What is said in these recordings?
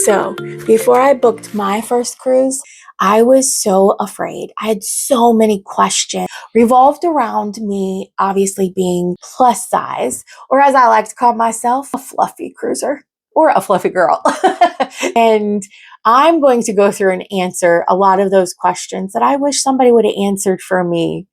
So before I booked my first cruise, I was so afraid. I had so many questions revolved around me, obviously being plus size, or as I like to call myself, a fluffy cruiser or a fluffy girl. And I'm going to go through and answer a lot of those questions that I wish somebody would have answered for me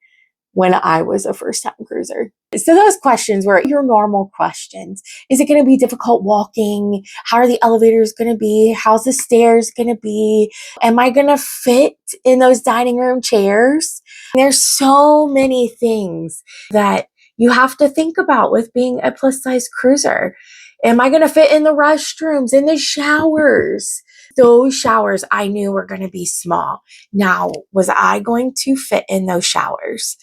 when I was a first-time cruiser. So those questions were your normal questions. Is it going to be difficult walking? How are the elevators going to be? How's the stairs going to be? Am I going to fit in those dining room chairs? There's so many things that you have to think about with being a plus-size cruiser. Am I going to fit in the restrooms, in the showers? Those showers I knew were going to be small. Now, was I going to fit in those showers?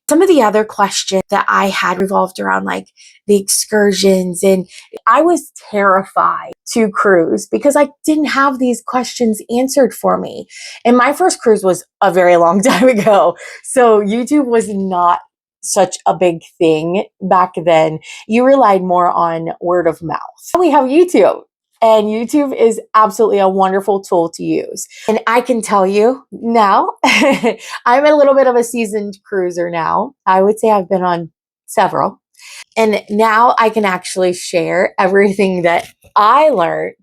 Some of the other questions that I had revolved around like the excursions, and I was terrified to cruise because I didn't have these questions answered for me. And my first cruise was a very long time ago. So YouTube was not such a big thing back then. You relied more on word of mouth. We have YouTube. And YouTube is absolutely a wonderful tool to use. And I can tell you now, I'm a little bit of a seasoned cruiser now. I would say I've been on several. And now I can actually share everything that I learned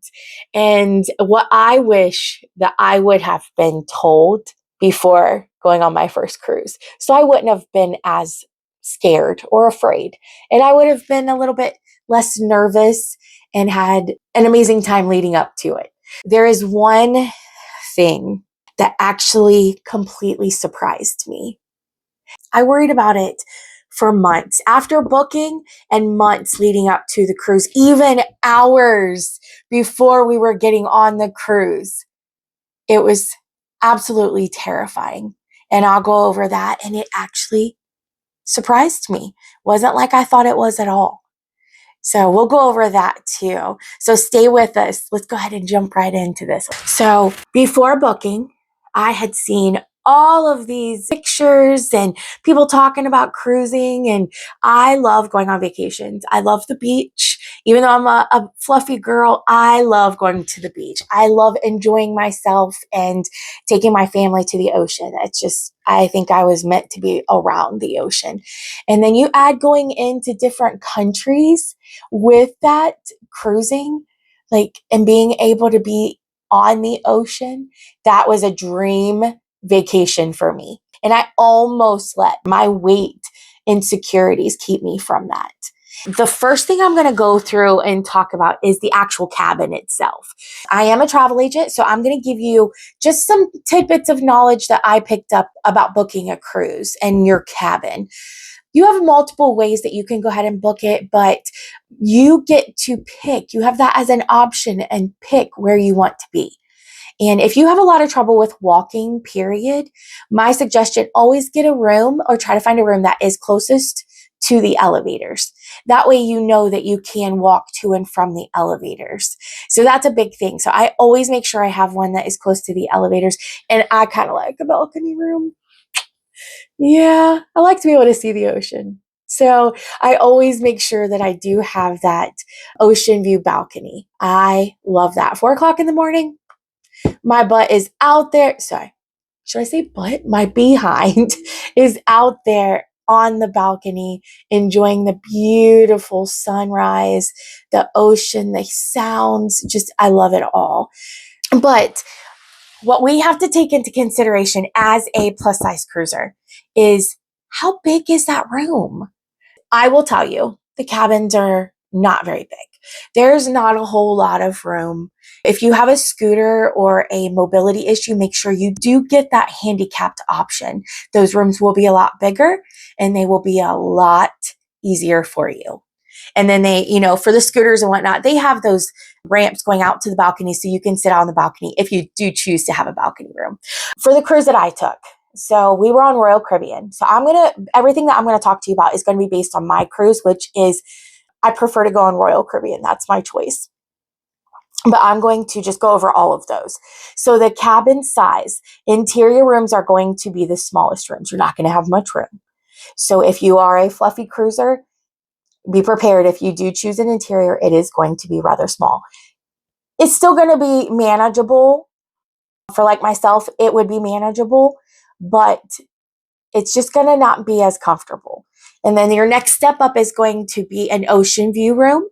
and what I wish that I would have been told before going on my first cruise. So I wouldn't have been as scared or afraid. And I would have been a little bit less nervous and had an amazing time leading up to it. There is one thing that actually completely surprised me. I worried about it for months after booking and months leading up to the cruise, even hours before we were getting on the cruise. It was absolutely terrifying. And I'll go over that. And it actually surprised me. Wasn't like I thought it was at all. So we'll go over that too. So stay with us. Let's go ahead and jump right into this. So before booking, I had seen all of these pictures and people talking about cruising, and I love going on vacations. I love the beach. Even though I'm a fluffy girl, I love going to the beach. I love enjoying myself and taking my family to the ocean. It's just, I think I was meant to be around the ocean. And then you add going into different countries with that cruising, like, and being able to be on the ocean, that was a dream vacation for me. And I almost let my weight insecurities keep me from that. The first thing I'm going to go through and talk about is the actual cabin itself. I am a travel agent, so I'm going to give you just some tidbits of knowledge that I picked up about booking a cruise and your cabin. You have multiple ways that you can go ahead and book it, but you get to pick. You have that as an option and pick where you want to be. And if you have a lot of trouble with walking, period, my suggestion, always get a room or try to find a room that is closest to the elevators. That way you know that you can walk to and from the elevators. So that's a big thing. So I always make sure I have one that is close to the elevators. And I kind of like a balcony room. Yeah, I like to be able to see the ocean. So I always make sure that I do have that ocean view balcony. I love that. 4 o'clock in the morning, my butt is out there. Sorry, should I say butt? My behind is out there on the balcony, enjoying the beautiful sunrise, the ocean, the sounds. Just, I love it all. But what we have to take into consideration as a plus size cruiser is how big is that room? I will tell you, the cabins are not very big. There's not a whole lot of room. If you have a scooter or a mobility issue, make sure you do get that handicapped option. Those rooms will be a lot bigger and they will be a lot easier for you. And then they, for the scooters and whatnot, they have those ramps going out to the balcony so you can sit on the balcony if you do choose to have a balcony room. For the cruise that I took, so we were on Royal Caribbean. So everything that I'm going to talk to you about is going to be based on my cruise, which is, I prefer to go on Royal Caribbean. That's my choice. But I'm going to just go over all of those. So the cabin size, interior rooms are going to be the smallest rooms. You're not going to have much room. So if you are a fluffy cruiser, be prepared. If you do choose an interior, it is going to be rather small. it's still going to be manageable. For like myself, it would be manageable, but it's just going to not be as comfortable. And then your next step up is going to be an ocean view room,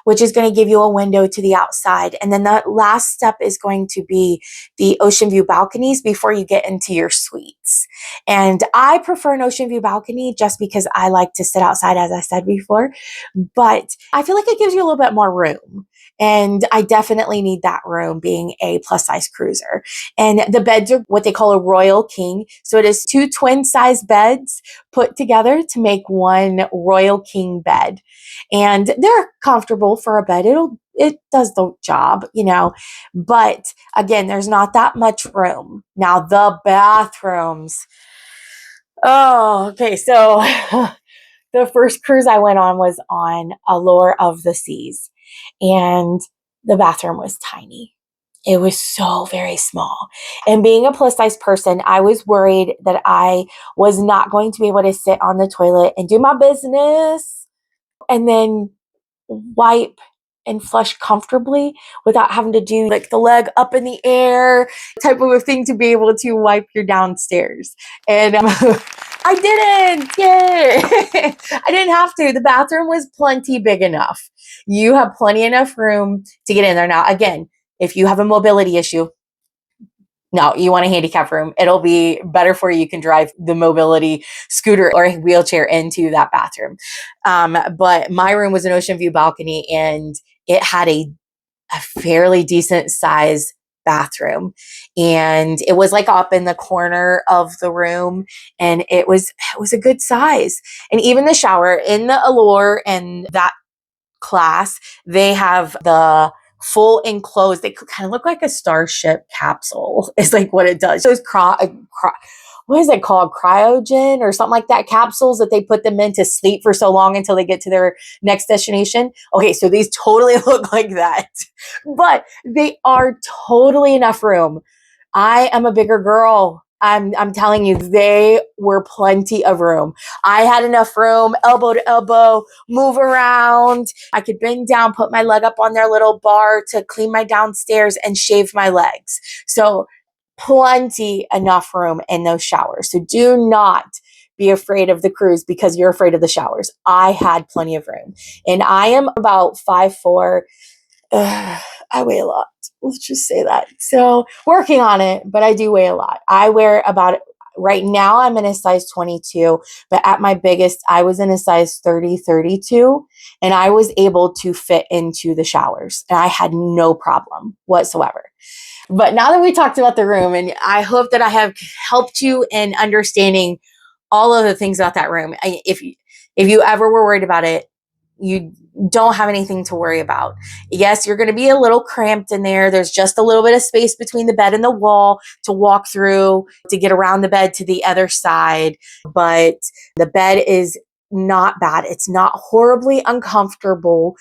which is going to give you a window to the outside. And then the last step is going to be the ocean view balconies before you get into your suites. And I prefer an ocean view balcony just because I like to sit outside, as I said before, but I feel like it gives you a little bit more room. And I definitely need that room being a plus size cruiser. And the beds are what they call a royal king. So it is 2 twin size beds put together to make one royal king bed. And they're comfortable for a bed. It does the job, you know, but again, there's not that much room. Now the bathrooms. Oh, okay. So the first cruise I went on was on Allure of the Seas, and the bathroom was tiny. It was so very small. And being a plus size person, I was worried that I was not going to be able to sit on the toilet and do my business and then wipe and flush comfortably without having to do like the leg up in the air type of a thing to be able to wipe your downstairs. And I didn't. Yay. I didn't have to. The bathroom was plenty big enough. You have plenty enough room to get in there. Now, again, if you have a mobility issue, no, you want a handicap room. It'll be better for you. You can drive the mobility scooter or a wheelchair into that bathroom. But my room was an ocean view balcony, and it had a fairly decent size bathroom. And it was like up in the corner of the room, and it was a good size. And even the shower in the Allure and that class, they have the full enclosed, they kind of look like a starship capsule is like what it does. Those what is it called? Cryogen or something like that, capsules that they put them in to sleep for so long until they get to their next destination. Okay, so these totally look like that, but they are totally enough room. I am a bigger girl. I'm telling you, they were plenty of room. I had enough room, elbow to elbow, move around. I could bend down, put my leg up on their little bar to clean my downstairs and shave my legs. So plenty enough room in those showers. So do not be afraid of the cruise because you're afraid of the showers. I had plenty of room, and I am about 5'4". I weigh a lot. Let's just say that. So working on it, but I do weigh a lot. I wear about, right now I'm in a size 22, but at my biggest, I was in a size 30, 32, and I was able to fit into the showers, and I had no problem whatsoever. But now that we talked about the room, and I hope that I have helped you in understanding all of the things about that room. If you ever were worried about it, you don't have anything to worry about. Yes, you're going to be a little cramped in there. There's just a little bit of space between the bed and the wall to walk through to get around the bed to the other side. But the bed is not bad. It's not horribly uncomfortable.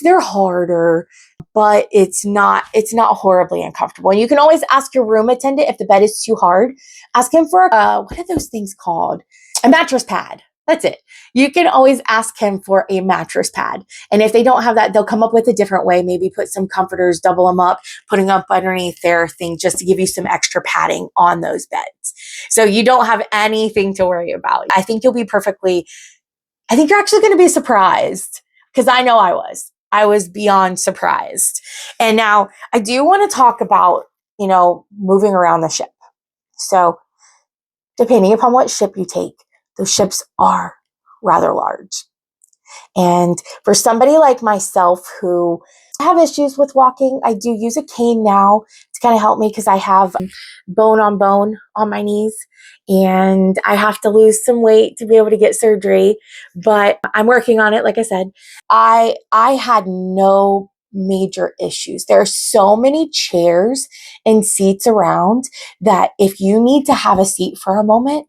They're harder, but it's not horribly uncomfortable. And you can always ask your room attendant if the bed is too hard. Ask him for what are those things called? A mattress pad. That's it. You can always ask him for a mattress pad. And if they don't have that, they'll come up with a different way. Maybe put some comforters, double them up, putting up underneath their thing just to give you some extra padding on those beds. So you don't have anything to worry about. I think you're actually going to be surprised, because I know I was. I was beyond surprised. And now I do want to talk about, moving around the ship. So depending upon what ship you take, those ships are rather large. And for somebody like myself who have issues with walking, I do use a cane now to kind of help me because I have bone on my knees, and I have to lose some weight to be able to get surgery, but I'm working on it. Like I said, I had no major issues. There are so many chairs and seats around that if you need to have a seat for a moment,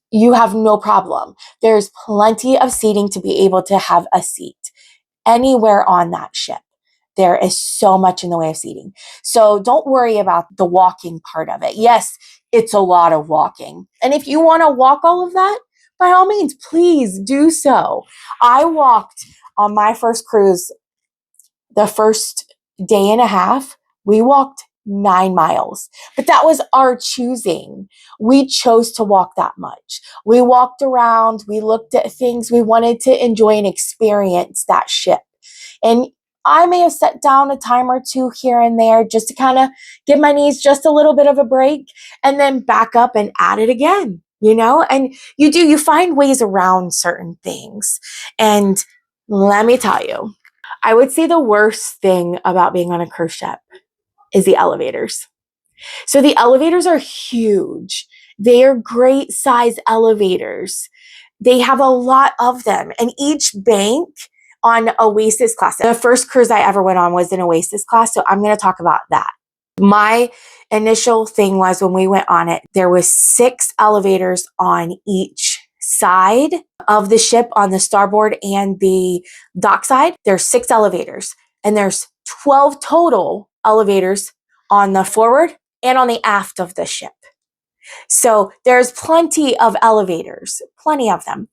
you have no problem. There's plenty of seating to be able to have a seat anywhere on that ship. There is so much in the way of seating. So don't worry about the walking part of it. Yes, it's a lot of walking. And if you want to walk all of that, by all means, please do so. I walked on my first cruise, the first day and a half, we walked 9 miles, but that was our choosing. We chose to walk that much. We walked around, we looked at things, we wanted to enjoy and experience that ship. And I may have set down a time or two here and there just to kind of give my knees just a little bit of a break and then back up and at it again, and you find ways around certain things. And let me tell you, I would say the worst thing about being on a cruise ship is the elevators. So the elevators are huge. They are great size elevators. They have a lot of them, and each bank on Oasis class. The first cruise I ever went on was an Oasis class, so I'm going to talk about that. My initial thing was when we went on it, there was 6 elevators on each side of the ship, on the starboard and the dock side. There's 6 elevators, and there's 12 total elevators on the forward and on the aft of the ship. So there's plenty of elevators, plenty of them.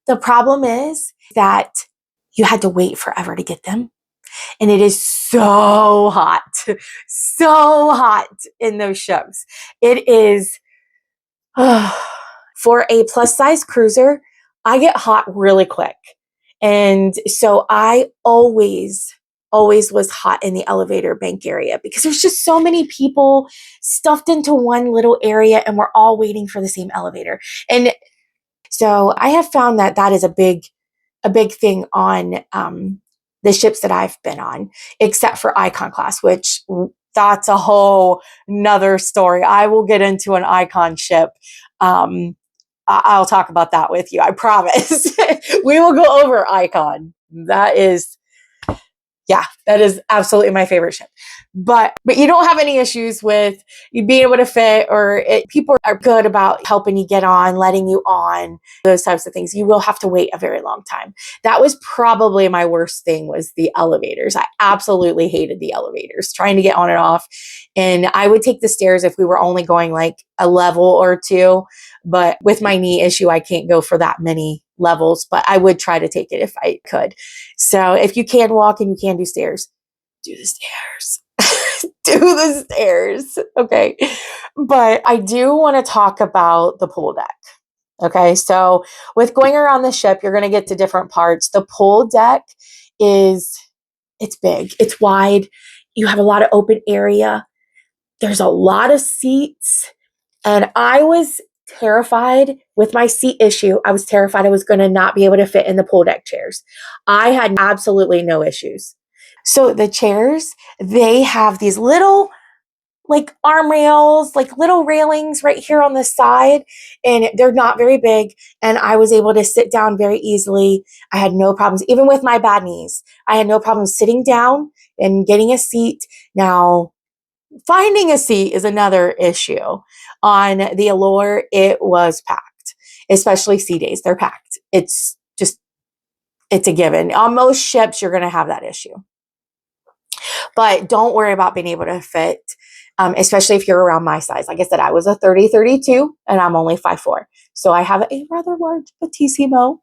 The problem is that you had to wait forever to get them. And it is so hot in those ships. It is, for a plus size cruiser, I get hot really quick. And so I always was hot in the elevator bank area because there's just so many people stuffed into one little area and we're all waiting for the same elevator. And so I have found that that is a big thing on the ships that I've been on, except for Icon class, which that's a whole nother story. I will get into an Icon ship. I'll talk about that with you. I promise. We will go over Icon. That is absolutely my favorite ship. But you don't have any issues with you being able to fit, or people are good about helping you get on, letting you on, those types of things. You will have to wait a very long time. That was probably my worst thing, was the elevators. I absolutely hated the elevators, trying to get on and off. And I would take the stairs if we were only going like a level or two. But with my knee issue, I can't go for that many levels, but I would try to take it if I could. So if you can walk and you can do stairs, do the stairs. Do the stairs. Okay. But I do want to talk about the pool deck. Okay. So with going around the ship, you're going to get to different parts. The pool deck it's big, it's wide. You have a lot of open area. There's a lot of seats. And I was terrified with my seat issue. I was terrified I was going to not be able to fit in the pool deck chairs. I had absolutely no issues. So the chairs, they have these little like arm rails, like little railings right here on the side, and they're not very big. And I was able to sit down very easily. I had no problems, even with my bad knees. I had no problem sitting down and getting a seat. Now, finding a seat is another issue. On the Allure, it was packed, especially sea days. They're packed. It's a given. On most ships, you're going to have that issue. But don't worry about being able to fit, especially if you're around my size. Like I said, I was a 30-32 and I'm only 5'4". So I have a rather large petitissimo,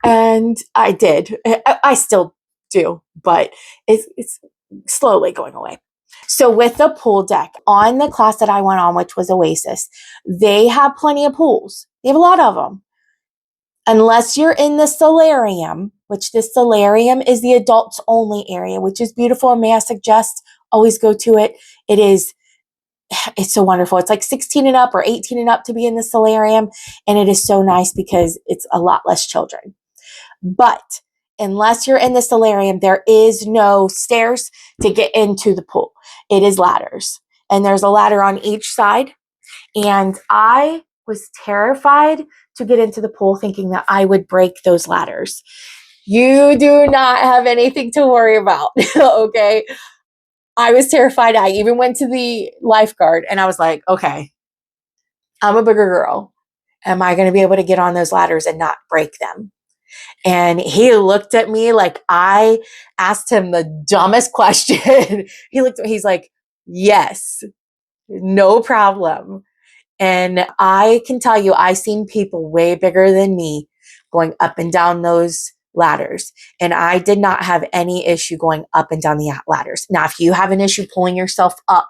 and I did. I still do, but it's slowly going away. So with the pool deck, on the class that I went on, which was Oasis, they have plenty of pools. They have a lot of them. Unless you're in the solarium, which the solarium is the adults only area, which is beautiful. And may I suggest, always go to it. It's so wonderful. It's like 16 and up or 18 and up to be in the solarium. And it is so nice because it's a lot less children. But unless you're in the solarium, there is no stairs to get into the pool. It is ladders. And there's a ladder on each side. And I was terrified to get into the pool, thinking that I would break those ladders. You do not have anything to worry about. Okay. I was terrified. I even went to the lifeguard and I was like, okay, I'm a bigger girl. Am I going to be able to get on those ladders and not break them? And he looked at me like I asked him the dumbest question. He looked at me, he's like, yes, no problem. And I can tell you, I've seen people way bigger than me going up and down those ladders, and I did not have any issue going up and down the ladders. Now, if you have an issue pulling yourself up,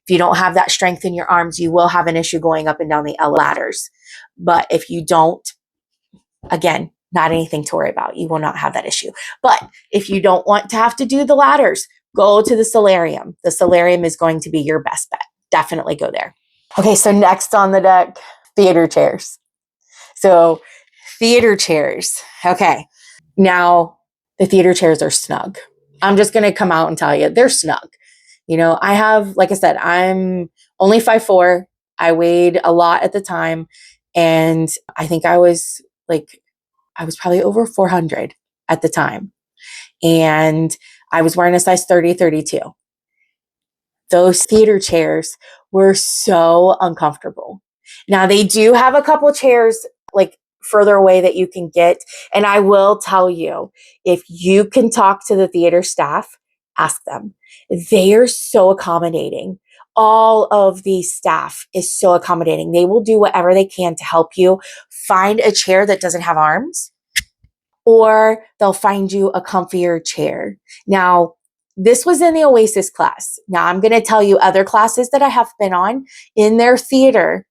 if you don't have that strength in your arms, you will have an issue going up and down the ladders. But if you don't, again, not anything to worry about. You will not have that issue. But if you don't want to have to do the ladders, go to the solarium. The solarium is going to be your best bet. Definitely go there. Okay, so next on the deck, theater chairs. So theater chairs. Okay, now the theater chairs are snug. I'm just going to come out and tell you, they're snug. You know, I have, like I said, I'm only 5'4". I weighed a lot at the time. And I think I was probably over 400 at the time. And I was wearing a size 30, 32. Those theater chairs were so uncomfortable. Now, they do have a couple chairs like further away that you can get. And I will tell you, if you can talk to the theater staff, ask them. They are so accommodating. All of the staff is so accommodating. They will do whatever they can to help you find a chair that doesn't have arms, or they'll find you a comfier chair. Now, this was in the Oasis class. Now, I'm going to tell you other classes that I have been on in their theater,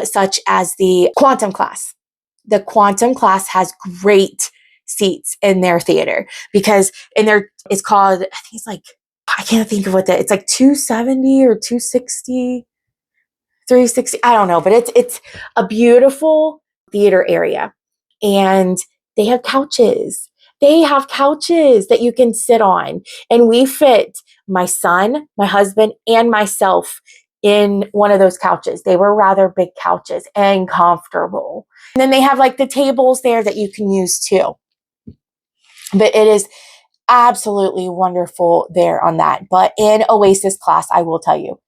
such as the Quantum class. The Quantum class has great seats in their theater because it's called, I think it's like, I can't think of it's like 270 or 260, 360. I don't know, but it's a beautiful theater area. And they have couches. They have couches that you can sit on. And we fit my son, my husband, and myself in one of those couches. They were rather big couches and comfortable. And then they have like the tables there that you can use too. But it is absolutely wonderful there on that. But in Oasis class, I will tell you,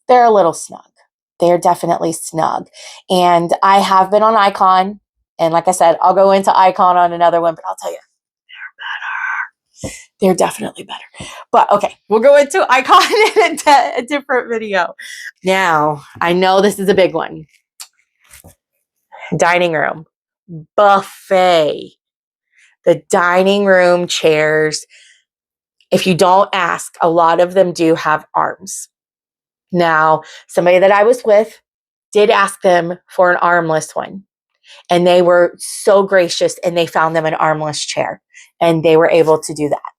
they're a little snug. They're definitely snug. And I have been on Icon. And like I said, I'll go into Icon on another one, but I'll tell you, they're better. They're definitely better. But okay, we'll go into Icon in a different video. Now, I know this is a big one. Dining room. Buffet. The dining room chairs, if you don't ask, a lot of them do have arms. Now, somebody that I was with did ask them for an armless one. And they were so gracious and they found them an armless chair. And they were able to do that.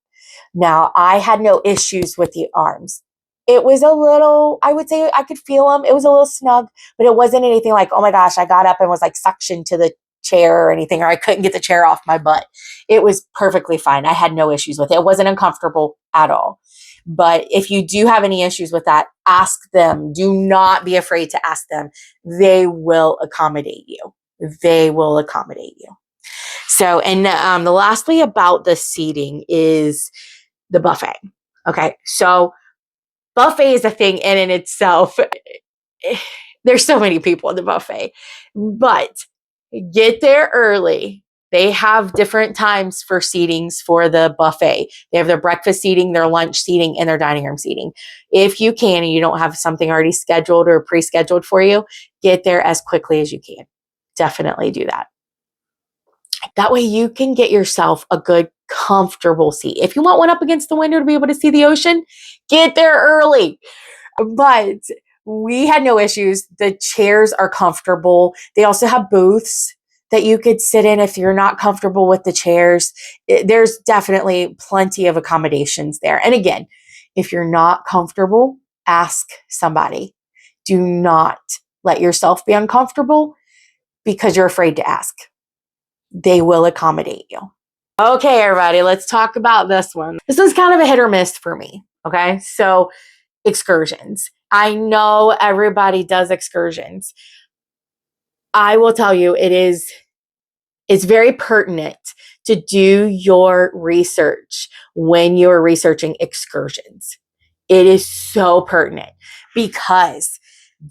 Now, I had no issues with the arms. It was a little, I would say I could feel them. It was a little snug, but it wasn't anything like, oh my gosh, I got up and was like suctioned to the chair or anything, or I couldn't get the chair off my butt. It was perfectly fine. I had no issues with it. It wasn't uncomfortable at all. But if you do have any issues with that, ask them. Do not be afraid to ask them. They will accommodate you. They will accommodate you. So, and the lastly about the seating is the buffet. Okay, so buffet is a thing in itself. There's so many people in the buffet, but get there early. They have different times for seatings for the buffet. They have their breakfast seating, their lunch seating, and their dining room seating. If you can and you don't have something already scheduled or pre-scheduled for you, get there as quickly as you can. Definitely do that. That way you can get yourself a good, comfortable seat. If you want one up against the window to be able to see the ocean, get there early. But we had no issues. The chairs are comfortable. They also have booths that you could sit in if you're not comfortable with the chairs. There's definitely plenty of accommodations there. And again, if you're not comfortable, ask somebody. Do not let yourself be uncomfortable because you're afraid to ask. They will accommodate you. Okay, everybody, let's talk about this one. This was kind of a hit or miss for me. Okay, so excursions. I know everybody does excursions. I will tell you, it's very pertinent to do your research when you're researching excursions. It is so pertinent because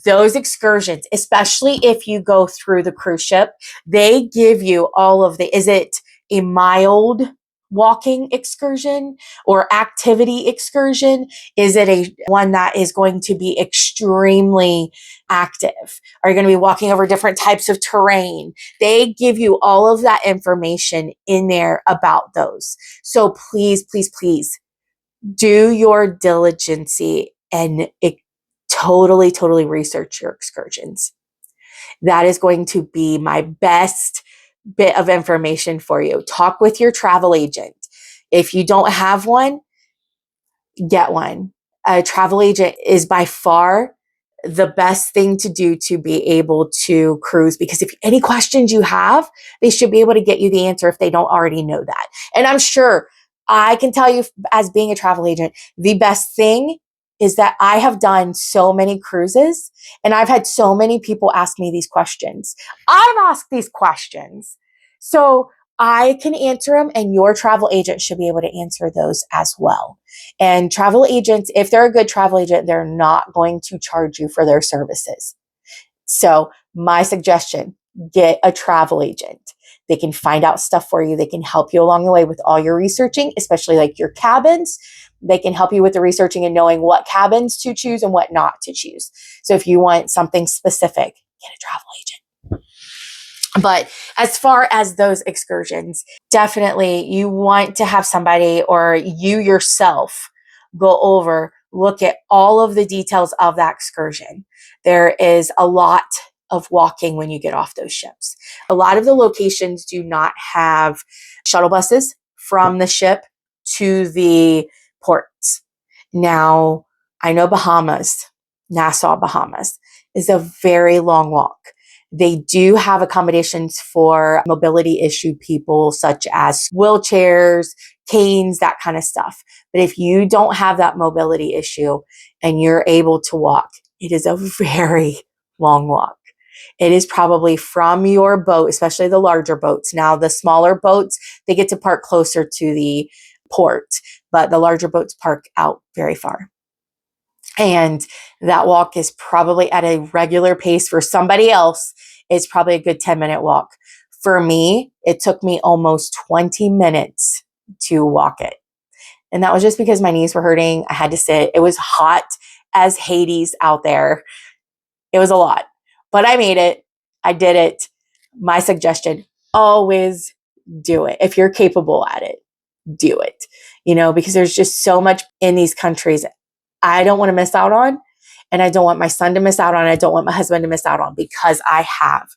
those excursions, especially if you go through the cruise ship, they give you all of is it a mild walking excursion or activity excursion? Is it a one that is going to be extremely active? Are you going to be walking over different types of terrain? They give you all of that information in there about those. So please, please, please do your diligence and totally research your excursions. That is going to be my best bit of information for you. Talk with your travel agent. If you don't have one, get one. A travel agent is by far the best thing to do to be able to cruise, because if any questions you have, they should be able to get you the answer if they don't already know that. And I'm sure I can tell you, as being a travel agent, the best thing is that I have done so many cruises and I've had so many people ask me these questions. I've asked these questions. So I can answer them, and your travel agent should be able to answer those as well. And travel agents, if they're a good travel agent, they're not going to charge you for their services. So my suggestion, get a travel agent. They can find out stuff for you. They can help you along the way with all your researching, especially like your cabins. They can help you with the researching and knowing what cabins to choose and what not to choose. So if you want something specific, get a travel agent. But as far as those excursions, definitely you want to have somebody, or you yourself, go over, look at all of the details of that excursion. There is a lot of walking when you get off those ships. A lot of the locations do not have shuttle buses from the ship to the ports. Now, I know Nassau, Bahamas, is a very long walk. They do have accommodations for mobility issue people, such as wheelchairs, canes, that kind of stuff. But if you don't have that mobility issue and you're able to walk, it is a very long walk. It is probably from your boat, especially the larger boats. Now, the smaller boats, they get to park closer to the port, but the larger boats park out very far. And that walk is probably at a regular pace. For somebody else, it's probably a good 10-minute walk. For me, it took me almost 20 minutes to walk it. And that was just because my knees were hurting. I had to sit. It was hot as Hades out there. It was a lot, but I made it. I did it. My suggestion, always do it. If you're capable at it, do it, because there's just so much in these countries I don't want to miss out on, and I don't want my son to miss out on. I don't want my husband to miss out on, because I have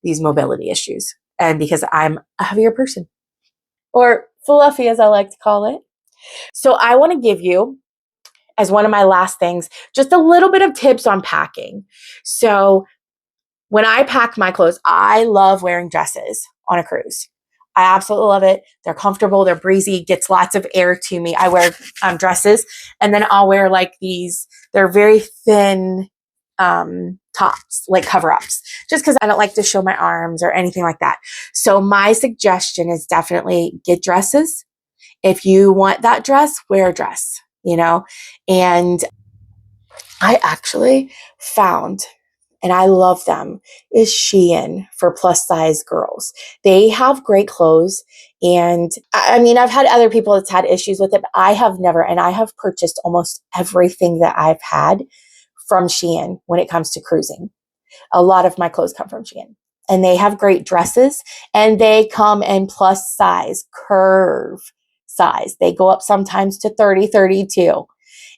these mobility issues and because I'm a heavier person, or fluffy as I like to call it. So I want to give you, as one of my last things, just a little bit of tips on packing. So when I pack my clothes, I love wearing dresses on a cruise. I absolutely love it. They're comfortable. They're breezy. Gets lots of air to me. I wear dresses, and then I'll wear like these. They're very thin tops, like cover-ups, just because I don't like to show my arms or anything like that. So my suggestion is definitely get dresses. If you want that dress, wear a dress, And I actually found, and I love them, is Shein for plus size girls. They have great clothes. And I mean, I've had other people that's had issues with it, but I have never, and I have purchased almost everything that I've had from Shein when it comes to cruising. A lot of my clothes come from Shein, and they have great dresses, and they come in plus size, curve size. They go up sometimes to 30, 32.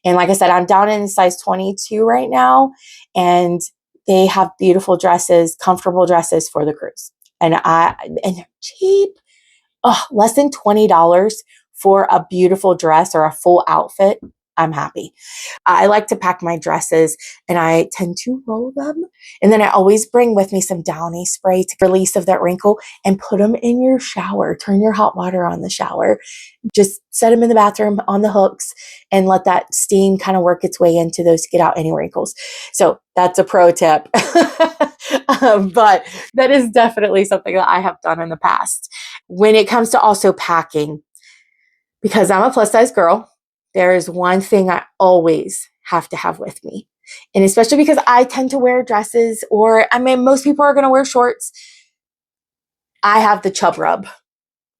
And like I said, I'm down in size 22 right now, and they have beautiful dresses, comfortable dresses for the cruise. And they're cheap. Less than $20 for a beautiful dress or a full outfit. I'm happy. I like to pack my dresses, and I tend to roll them. And then I always bring with me some Downy spray to release of that wrinkle, and put them in your shower. Turn your hot water on the shower. Just set them in the bathroom on the hooks and let that steam kind of work its way into those, get out any wrinkles. So that's a pro tip. But that is definitely something that I have done in the past. When it comes to also packing, because I'm a plus size girl, there is one thing I always have to have with me. And especially because I tend to wear dresses, or most people are going to wear shorts. I have the chub rub.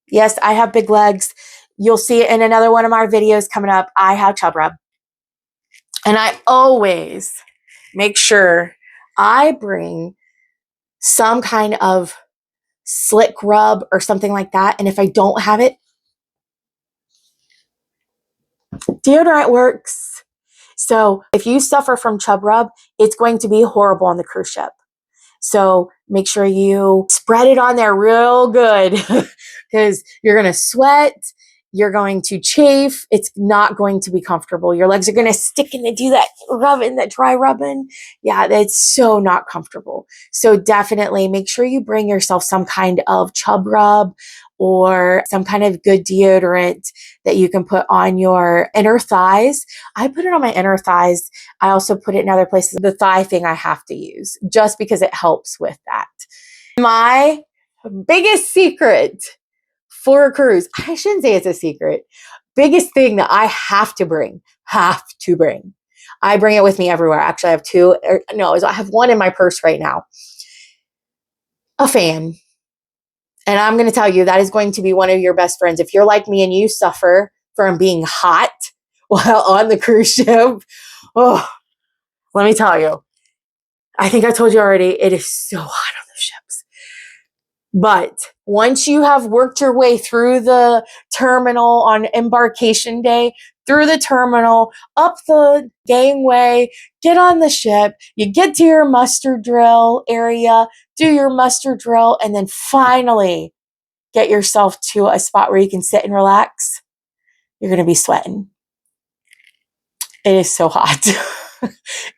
Yes, I have big legs. You'll see it in another one of my videos coming up. I have chub rub. And I always make sure I bring some kind of slick rub or something like that. And if I don't have it, deodorant works. So if you suffer from chub rub, it's going to be horrible on the cruise ship. So make sure you spread it on there real good because you're going to sweat. You're going to chafe. It's not going to be comfortable. Your legs are going to stick and they do that rubbing, that dry rubbing. Yeah, that's so not comfortable. So definitely make sure you bring yourself some kind of chub rub or some kind of good deodorant that you can put on your inner thighs. I put it on my inner thighs. I also put it in other places. The thigh thing I have to use just because it helps with that. My biggest secret for a cruise, I shouldn't say it's a secret, biggest thing that I have to bring. I bring it with me everywhere. Actually, I have two. No, I have one in my purse right now. A fan. And I'm going to tell you, that is going to be one of your best friends. If you're like me and you suffer from being hot while on the cruise ship, oh, let me tell you, I think I told you already, it is so hot on the ships. But once you have worked your way through the terminal on embarkation day, through the terminal, up the gangway, get on the ship, you get to your muster drill area, do your muster drill, and then finally get yourself to a spot where you can sit and relax, you're going to be sweating. It is so hot.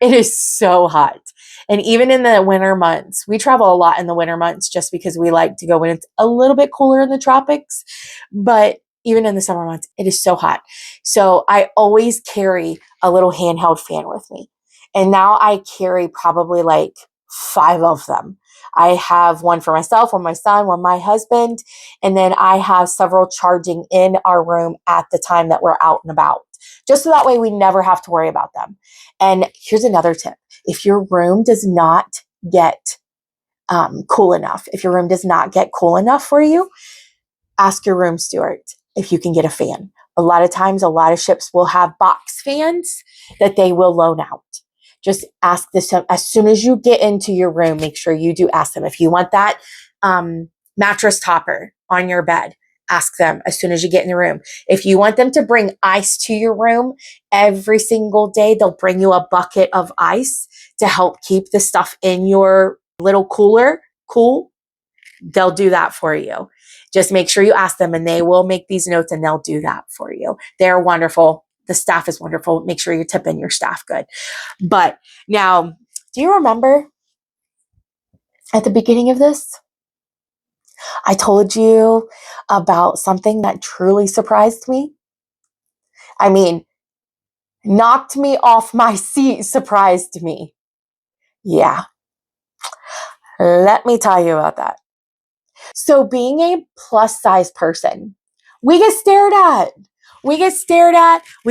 It is so hot. And even in the winter months, we travel a lot in the winter months just because we like to go when it's a little bit cooler in the tropics. But even in the summer months, it is so hot. So I always carry a little handheld fan with me. And now I carry probably like 5 of them. I have one for myself, one my son, one my husband, and then I have several charging in our room at the time that we're out and about. Just so that way we never have to worry about them. And here's another tip. If your room does not get cool enough, for you, ask your room steward if you can get a fan. A lot of times, a lot of ships will have box fans that they will loan out. Just ask this as soon as you get into your room. Make sure you do ask them if you want that mattress topper on your bed. Ask them as soon as you get in the room. If you want them to bring ice to your room every single day, they'll bring you a bucket of ice to help keep the stuff in your little cooler cool. They'll do that for you. Just make sure you ask them and they will make these notes and they'll do that for you. They're wonderful. The staff is wonderful. Make sure you're tipping your staff good. But now, do you remember at the beginning of this, I told you about something that truly surprised me? I mean, knocked me off my seat, surprised me. Yeah. Let me tell you about that. So being a plus size person, we get stared at. We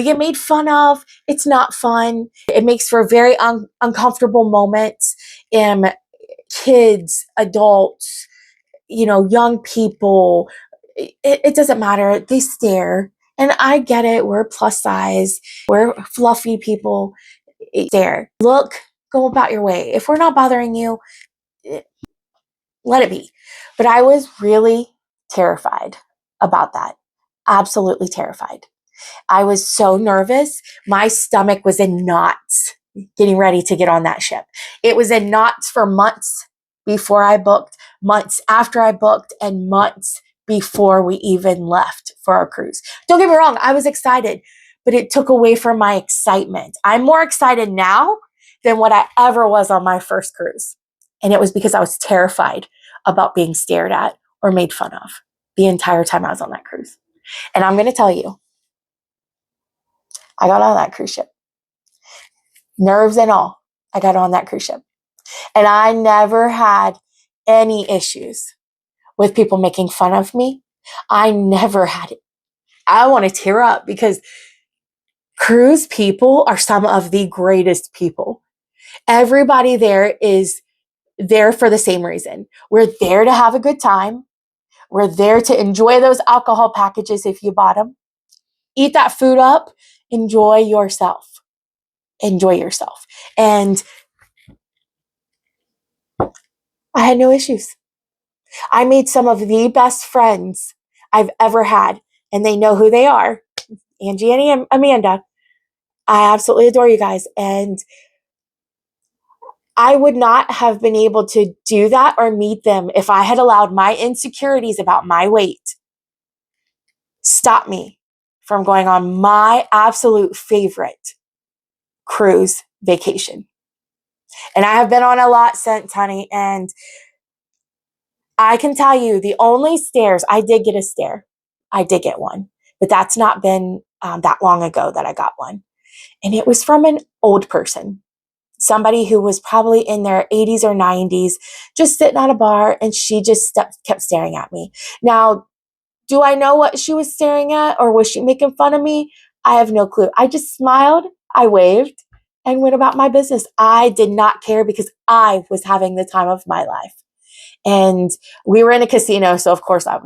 get made fun of. It's not fun. It makes for very uncomfortable moments. Kids, adults, young people, it doesn't matter. They stare. And I get it. We're plus size. We're fluffy people. Stare. Look, go about your way. If we're not bothering you, let it be. But I was really terrified about that. Absolutely terrified. I was so nervous. My stomach was in knots getting ready to get on that ship. It was in knots for months before I booked, months after I booked, and months before we even left for our cruise. Don't get me wrong, I was excited, but it took away from my excitement. I'm more excited now than what I ever was on my first cruise. And it was because I was terrified about being stared at or made fun of the entire time I was on that cruise. And I'm going to tell you, I got on that cruise ship. Nerves and all, I got on that cruise ship. And I never had any issues with people making fun of me. I never had it. I want to tear up because cruise people are some of the greatest people. Everybody there is there for the same reason. We're there to have a good time. We're there to enjoy those alcohol packages if you bought them. Eat that food up. Enjoy yourself. Enjoy yourself. And I had no issues. I made some of the best friends I've ever had, and they know who they are. Angie and Amanda. I absolutely adore you guys. And I would not have been able to do that or meet them if I had allowed my insecurities about my weight stop me from going on my absolute favorite cruise vacation. And I have been on a lot since, honey. And I can tell you the only stares, I did get a stare. I did get one, but that's not been that long ago that I got one. And it was from an old person, somebody who was probably in their 80s or 90s, just sitting at a bar, and she just kept staring at me. Now, do I know what she was staring at, or was she making fun of me? I have no clue. I just smiled, I waved, and went about my business. I did not care because I was having the time of my life. And we were in a casino, so of course I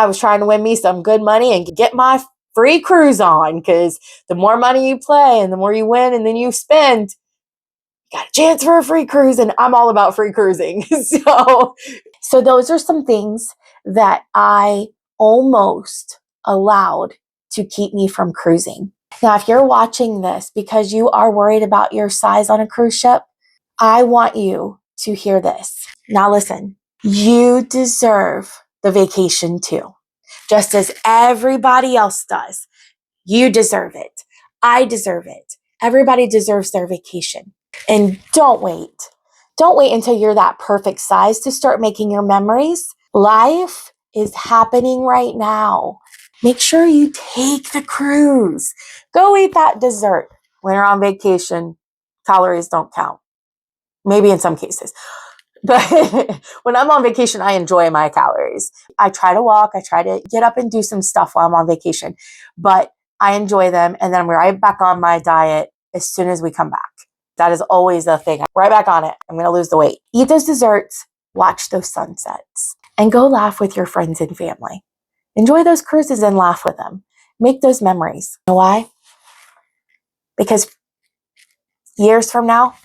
was trying to win me some good money and get my free cruise on, because the more money you play and the more you win and then you spend, you got a chance for a free cruise, and I'm all about free cruising. So those are some things that I almost allowed to keep me from cruising. Now, if you're watching this because you are worried about your size on a cruise ship, I want you to hear this. Now listen, you deserve the vacation too, just as everybody else does. You deserve it. I deserve it. Everybody deserves their vacation. And don't wait. Don't wait until you're that perfect size to start making your memories. Life is happening right now. Make sure you take the cruise. Go eat that dessert. When you're on vacation, calories don't count. Maybe in some cases. But when I'm on vacation, I enjoy my calories. I try to walk. I try to get up and do some stuff while I'm on vacation. But I enjoy them. And then I'm right back on my diet as soon as we come back. That is always the thing. Right back on it. I'm going to lose the weight. Eat those desserts. Watch those sunsets. And go laugh with your friends and family. Enjoy those cruises and laugh with them. Make those memories. You know why? Because years from now,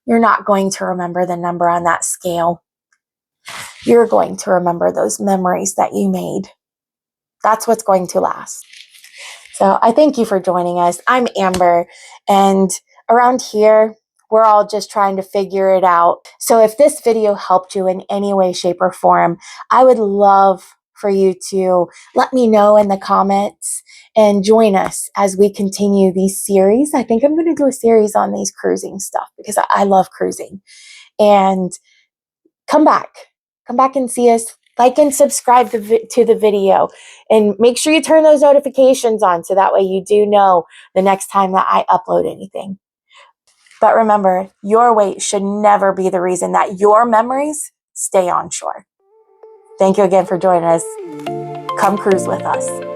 you're not going to remember the number on that scale. You're going to remember those memories that you made. That's what's going to last. So I thank you for joining us. I'm Amber, and around here, we're all just trying to figure it out. So if this video helped you in any way, shape, or form, I would love for you to let me know in the comments and join us as we continue these series. I think I'm going to do a series on these cruising stuff because I love cruising. And come back and see us. Like and subscribe to the video, and make sure you turn those notifications on so that way you do know the next time that I upload anything. But remember, your weight should never be the reason that your memories stay on shore. Thank you again for joining us. Come cruise with us.